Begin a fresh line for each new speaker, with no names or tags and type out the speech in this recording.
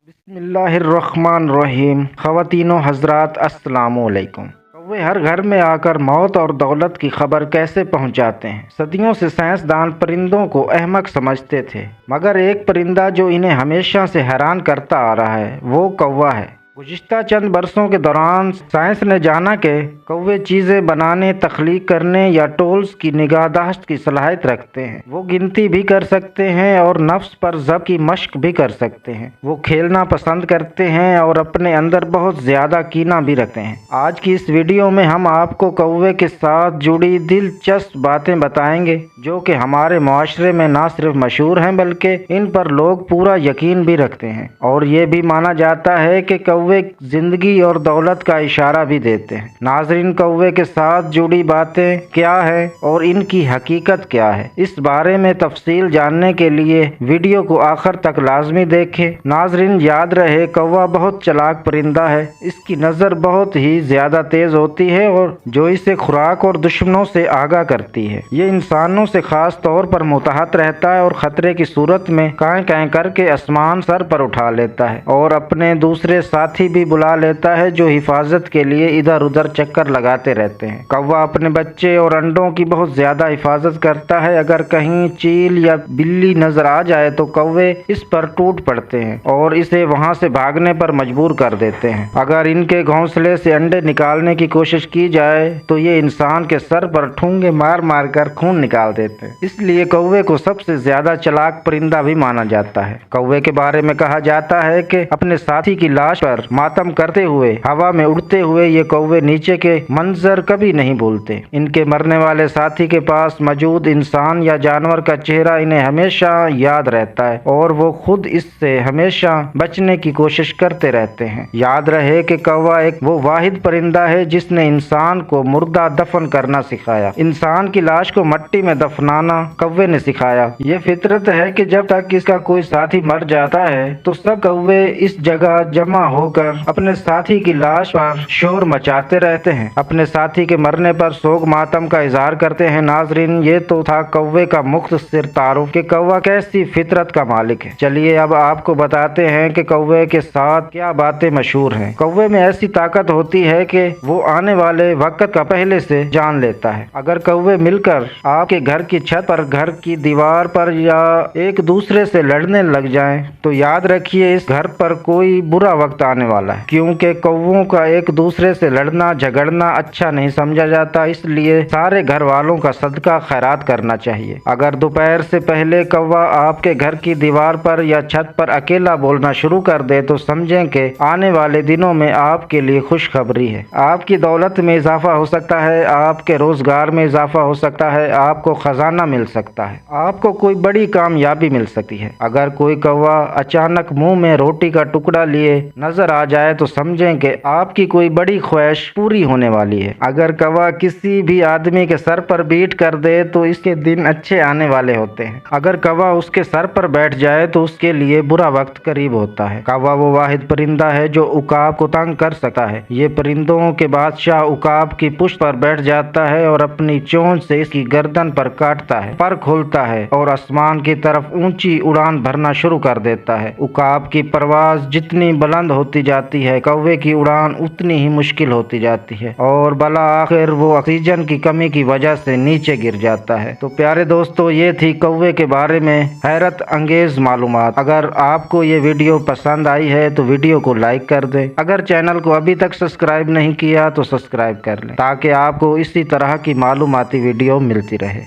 بسم اللہ الرحمن الرحیم۔ خواتین و حضرات السلام علیکم۔ کوے ہر گھر میں آ کر موت اور دولت کی خبر کیسے پہنچاتے ہیں؟ صدیوں سے سائنسدان پرندوں کو احمق سمجھتے تھے، مگر ایک پرندہ جو انہیں ہمیشہ سے حیران کرتا آ رہا ہے وہ کووا ہے۔ گزشتہ چند برسوں کے دوران سائنس نے جانا کہ کوے چیزیں بنانے، تخلیق کرنے یا ٹولز کی نگہداشت کی صلاحیت رکھتے ہیں۔ وہ گنتی بھی کر سکتے ہیں اور نفس پر ضبط کی مشق بھی کر سکتے ہیں۔ وہ کھیلنا پسند کرتے ہیں اور اپنے اندر بہت زیادہ کینہ بھی رکھتے ہیں۔ آج کی اس ویڈیو میں ہم آپ کو کوے کے ساتھ جڑی دلچسپ باتیں بتائیں گے جو کہ ہمارے معاشرے میں نہ صرف مشہور ہیں بلکہ ان پر لوگ پورا یقین بھی رکھتے ہیں، اور یہ بھی مانا جاتا ہے کہ کوے زندگی اور دولت کا اشارہ بھی دیتے ہیں۔ ناظرین، کوے کے ساتھ جڑی باتیں کیا ہیں اور ان کی حقیقت کیا ہے، اس بارے میں تفصیل جاننے کے لیے ویڈیو کو آخر تک لازمی دیکھیں۔ ناظرین، یاد رہے کوا بہت چلاک پرندہ ہے۔ اس کی نظر بہت ہی زیادہ تیز ہوتی ہے اور جو اسے خوراک اور دشمنوں سے آگاہ کرتی ہے۔ یہ انسانوں سے خاص طور پر متحد رہتا ہے اور خطرے کی صورت میں کائیں کائیں کر کے آسمان سر پر اٹھا لیتا ہے اور اپنے دوسرے ساتھی بھی بلا لیتا ہے جو حفاظت کے لیے ادھر ادھر چکر لگاتے رہتے ہیں۔ کوا اپنے بچے اور انڈوں کی بہت زیادہ حفاظت کرتا ہے۔ اگر کہیں چیل یا بلی نظر آ جائے تو کوے اس پر ٹوٹ پڑتے ہیں اور اسے وہاں سے بھاگنے پر مجبور کر دیتے ہیں۔ اگر ان کے گھونسلے سے انڈے نکالنے کی کوشش کی جائے تو یہ انسان کے سر پر ٹھونگے مار مار کر خون نکال دیتے ہیں۔ اس لیے کوے کو سب سے زیادہ چلاک پرندہ بھی مانا جاتا ہے۔ کوے کے بارے میں کہا جاتا ہے کہ اپنے ساتھی کی لاش پر ماتم کرتے ہوئے ہوا میں اڑتے ہوئے یہ کوے نیچے کے منظر کبھی نہیں بھولتے۔ ان کے مرنے والے ساتھی کے پاس موجود انسان یا جانور کا چہرہ انہیں ہمیشہ یاد رہتا ہے اور وہ خود اس سے ہمیشہ بچنے کی کوشش کرتے رہتے ہیں۔ یاد رہے کہ کوا وہ واحد پرندہ ہے جس نے انسان کو مردہ دفن کرنا سکھایا۔ انسان کی لاش کو مٹی میں دفنانا کوے نے سکھایا۔ یہ فطرت ہے کہ جب تک اس کا کوئی ساتھی مر جاتا ہے تو سب کوے اس جگہ جمع ہو کر اپنے ساتھی کی لاش پر شور مچاتے رہتے ہیں، اپنے ساتھی کے مرنے پر سوگ ماتم کا اظہار کرتے ہیں۔ ناظرین، یہ تو تھا کوے کا مختصر تعارف کہ کوا کیسی فطرت کا مالک ہے۔ چلیے اب آپ کو بتاتے ہیں کہ کوے کے ساتھ کیا باتیں مشہور ہیں۔ کوے میں ایسی طاقت ہوتی ہے کہ وہ آنے والے وقت کا پہلے سے جان لیتا ہے۔ اگر کوے مل کر آپ کے گھر کی چھت پر، گھر کی دیوار پر یا ایک دوسرے سے لڑنے لگ جائیں تو یاد رکھیے اس گھر پر کوئی برا وقت آنے والا ہے، کیونکہ کووں کا ایک دوسرے سے لڑنا جھگڑنا اچھا نہیں سمجھا جاتا، اس لیے سارے گھر والوں کا صدقہ خیرات کرنا چاہیے۔ اگر دوپہر سے پہلے کوا آپ کے گھر کی دیوار پر یا چھت پر اکیلا بولنا شروع کر دے تو سمجھیں کہ آنے والے دنوں میں آپ کے لیے خوشخبری ہے۔ آپ کی دولت میں اضافہ ہو سکتا ہے، آپ کے روزگار میں اضافہ ہو سکتا ہے، آپ کو خزانہ مل سکتا ہے، آپ کو کوئی بڑی کامیابی مل سکتی ہے۔ اگر کوئی کوا اچانک منہ میں روٹی کا ٹکڑا لیے نظر آ جائے تو سمجھیں کہ آپ کی کوئی بڑی خواہش پوری ہونے والی ہے۔ اگر کوا کسی بھی آدمی کے سر پر بیٹھ کر دے تو اس کے دن اچھے آنے والے ہوتے ہیں۔ اگر کوا اس کے سر پر بیٹھ جائے تو اس کے لیے برا وقت قریب ہوتا ہے۔ کوا وہ واحد پرندہ ہے جو عقاب کو تنگ کر سکتا ہے۔ یہ پرندوں کے بادشاہ عقاب کی پشت پر بیٹھ جاتا ہے اور اپنی چونچ سے اس کی گردن پر کاٹتا ہے، پر کھولتا ہے اور آسمان کی طرف اونچی اڑان بھرنا شروع کر دیتا ہے۔ عقاب کی پرواز جتنی بلند ہوتی جاتی ہے، کوے کی اڑان اتنی ہی مشکل ہوتی جاتی ہے اور بالآخر وہ آکسیجن کی کمی کی وجہ سے نیچے گر جاتا ہے۔ تو پیارے دوستو، یہ تھی کوے کے بارے میں حیرت انگیز معلومات۔ اگر آپ کو یہ ویڈیو پسند آئی ہے تو ویڈیو کو لائک کر دیں۔ اگر چینل کو ابھی تک سبسکرائب نہیں کیا تو سبسکرائب کر لیں تاکہ آپ کو اسی طرح کی معلوماتی ویڈیو ملتی رہے۔